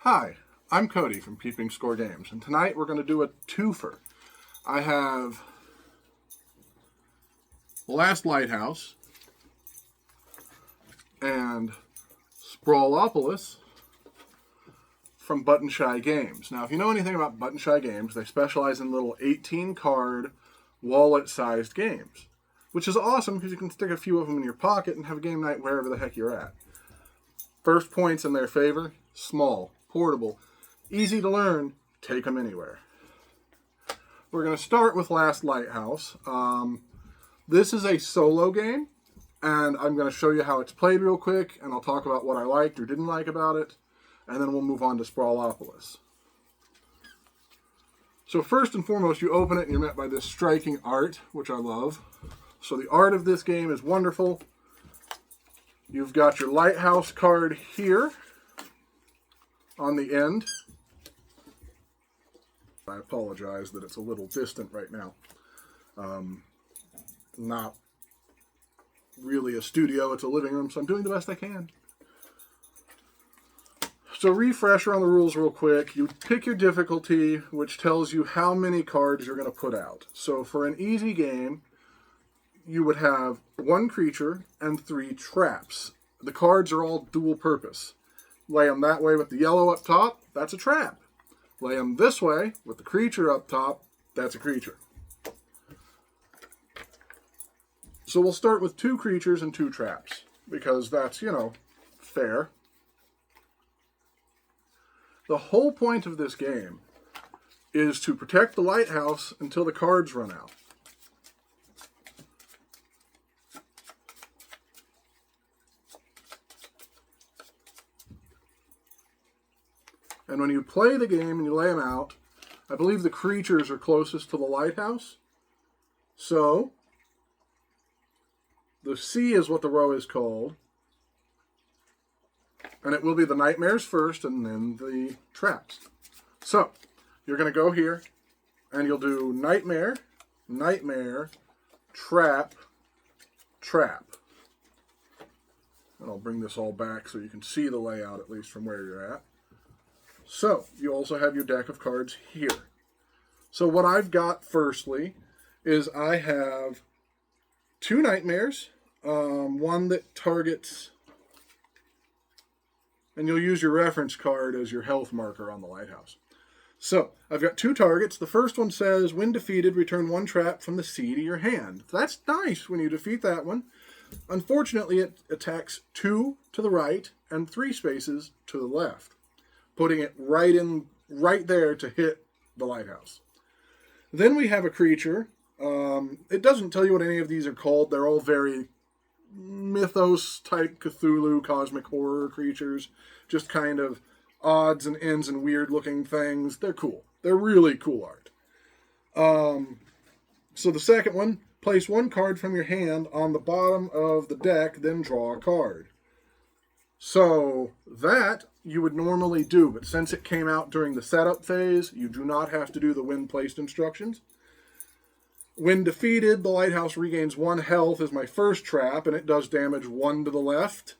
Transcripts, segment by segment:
Hi, I'm Cody from Peeping Score Games, and tonight we're going to do a twofer. I have The Last Lighthouse and Sprawlopolis from Button Shy Games. Now, if you know anything about Button Shy Games, they specialize in little 18-card, wallet-sized games, which is awesome because you can stick a few of them in your pocket and have a game night wherever the heck you're at. First points in their favor: small, portable, easy to learn, take them anywhere. We're going to start with Last Lighthouse. This is a solo game, and I'm going to show you how it's played real quick, and I'll talk about what I liked or didn't like about it, and then we'll move on to Sprawlopolis. So first and foremost, you open it and you're met by this striking art, which I love. So the art of this game is wonderful. You've got your Lighthouse card here on the end. I apologize that it's a little distant right now. Not really a studio, it's a living room, so I'm doing the best I can. So refresher on the rules real quick. You pick your difficulty, which tells you how many cards you're going to put out. So for an easy game, you would have one creature and 3 traps. The cards are all dual purpose. Lay them that way with the yellow up top, that's a trap. Lay them this way with the creature up top, that's a creature. So we'll start with 2 creatures and 2 traps, because that's, fair. The whole point of this game is to protect the lighthouse until the cards run out. And when you play the game and you lay them out, I believe the creatures are closest to the lighthouse. So the C is what the row is called. And it will be the nightmares first and then the traps. So you're going to go here and you'll do nightmare, nightmare, trap, trap. And I'll bring this all back so you can see the layout at least from where you're at. So you also have your deck of cards here. So what I've got firstly is I have 2 nightmares, one that targets, and you'll use your reference card as your health marker on the lighthouse. So I've got 2 targets. The first one says, when defeated, return 1 trap from the sea to your hand. That's nice when you defeat that one. Unfortunately, it attacks 2 to the right and 3 spaces to the left, putting it right there to hit the lighthouse. Then we have a creature. It doesn't tell you what any of these are called. They're all very mythos-type Cthulhu, cosmic horror creatures. Just kind of odds and ends and weird-looking things. They're cool. They're really cool art. So the second one, place 1 card from your hand on the bottom of the deck, then draw a card. So that you would normally do, but since it came out during the setup phase, you do not have to do the when placed instructions. When defeated, the lighthouse regains 1 health as my first trap, and it does damage 1 to the left,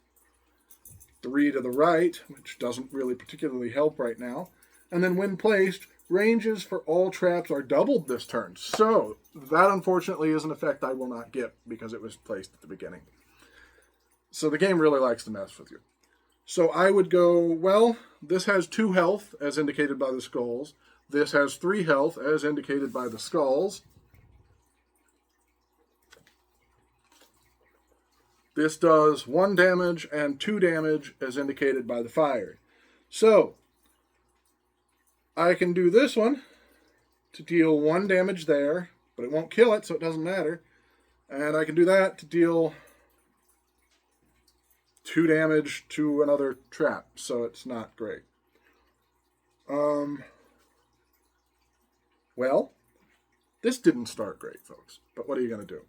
3 to the right, which doesn't really particularly help right now. And then when placed, ranges for all traps are doubled this turn. So that unfortunately is an effect I will not get because it was placed at the beginning. So the game really likes to mess with you. So I would go, well, this has 2 health, as indicated by the skulls. This has 3 health, as indicated by the skulls. This does 1 damage and 2 damage, as indicated by the fire. So I can do this one to deal 1 damage there, but it won't kill it, so it doesn't matter. And I can do that to deal 2 damage to another trap, so it's not great. Well, this didn't start great, folks, but what are you going to do?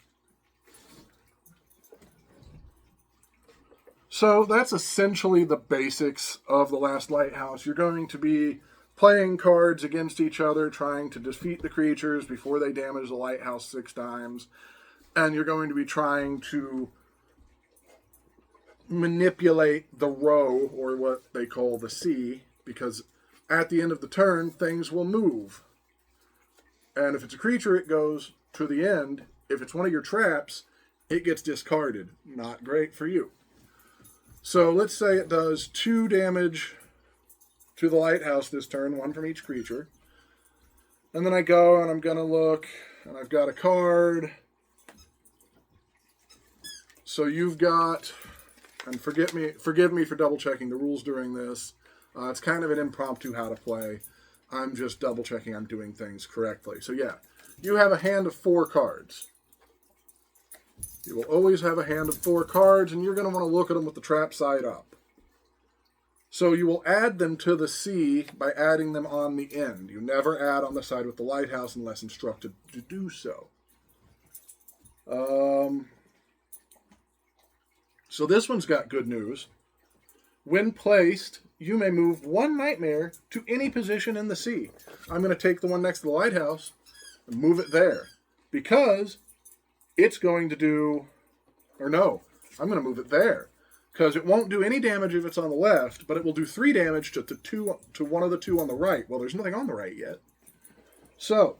So that's essentially the basics of The Last Lighthouse. You're going to be playing cards against each other, trying to defeat the creatures before they damage the lighthouse 6 times, and you're going to be trying to manipulate the row, or what they call the C, because at the end of the turn, things will move. And if it's a creature, it goes to the end. If it's one of your traps, it gets discarded. Not great for you. So let's say it does 2 damage to the Lighthouse this turn, 1 from each creature. And then I go and I'm going to look, and I've got a card. So you've got, and forgive me for double checking the rules during this. It's kind of an impromptu how to play. I'm just double checking I'm doing things correctly. So yeah, you have a hand of 4 cards. You will always have a hand of 4 cards, and you're going to want to look at them with the trap side up. So you will add them to the sea by adding them on the end. You never add on the side with the Lighthouse unless instructed to do so. So this one's got good news. When placed, you may move 1 nightmare to any position in the sea. I'm going to take the one next to the Lighthouse and move it there. Because it's going to do... Or no, I'm going to move it there. Because it won't do any damage if it's on the left, but it will do 3 damage to one of the 2 on the right. Well, there's nothing on the right yet. So,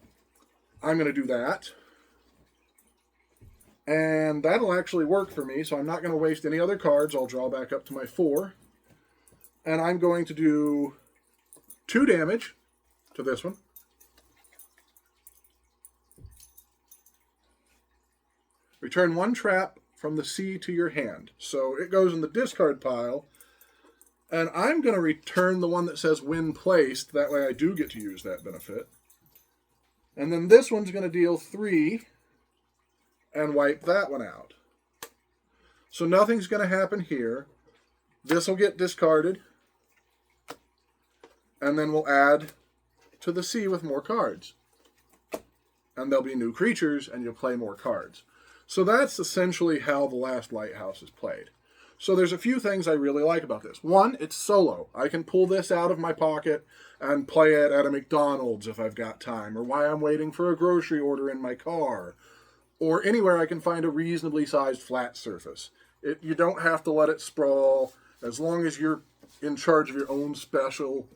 I'm going to do that. And that'll actually work for me, so I'm not going to waste any other cards. I'll draw back up to my 4. And I'm going to do 2 damage to this one. Return 1 trap from the sea to your hand. So it goes in the discard pile. And I'm going to return the one that says when placed. That way I do get to use that benefit. And then this one's going to deal 3 and wipe that one out. So nothing's going to happen here. This will get discarded. And then we'll add to the sea with more cards. And there'll be new creatures, and you'll play more cards. So that's essentially how the last Lighthouse is played. So there's a few things I really like about this. One, it's solo. I can pull this out of my pocket and play it at a McDonald's if I've got time, or while I'm waiting for a grocery order in my car, or anywhere I can find a reasonably sized flat surface. You don't have to let it sprawl. As long as you're in charge of your own spatial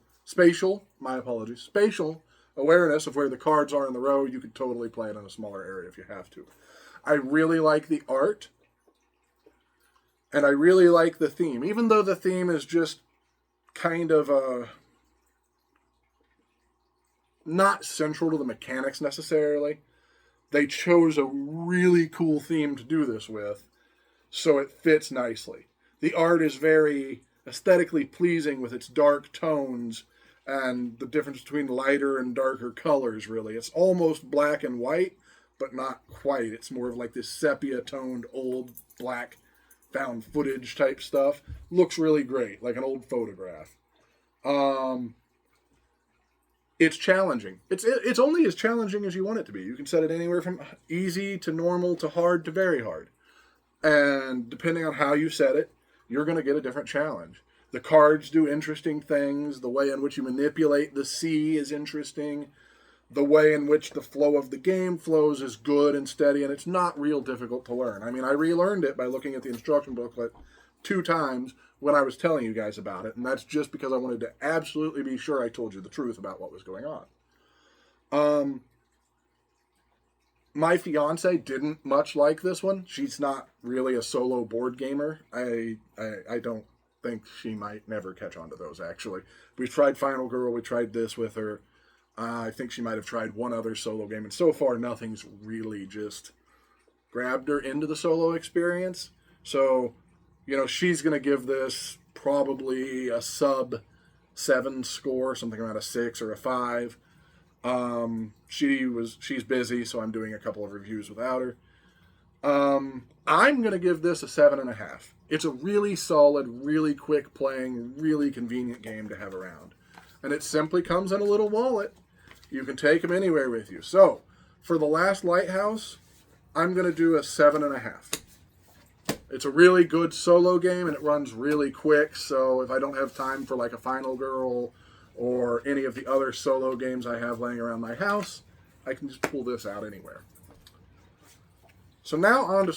awareness of where the cards are in the row, you could totally play it in a smaller area if you have to. I really like the art, and I really like the theme. Even though the theme is just kind of not central to the mechanics necessarily, they chose a really cool theme to do this with, so it fits nicely. The art is very aesthetically pleasing with its dark tones and the difference between lighter and darker colors, really. It's almost black and white, but not quite. It's more of like this sepia-toned, old, black, found footage type stuff. Looks really great, like an old photograph. It's challenging. It's only as challenging as you want it to be. You can set it anywhere from easy to normal to hard to very hard. And depending on how you set it, you're going to get a different challenge. The cards do interesting things. The way in which you manipulate the sea is interesting. The way in which the flow of the game flows is good and steady, and it's not real difficult to learn. I mean, I relearned it by looking at the instruction booklet 2 times when I was telling you guys about it, and that's just because I wanted to absolutely be sure I told you the truth about what was going on. My fiance didn't much like this one. She's not really a solo board gamer. I don't think she might never catch on to those, actually. We tried Final Girl, we tried this with her. I think she might have tried one other solo game, and so far nothing's really just grabbed her into the solo experience. So, she's going to give this probably a sub 7 score, something around a 6 or a 5. She's busy, so I'm doing a couple of reviews without her. I'm going to give this a 7.5. It's a really solid, really quick playing, really convenient game to have around. And it simply comes in a little wallet. You can take them anywhere with you. So, for the last Lighthouse, I'm going to do a 7.5. It's a really good solo game, and it runs really quick, so if I don't have time for like a Final Girl or any of the other solo games I have laying around my house, I can just pull this out anywhere. So now on to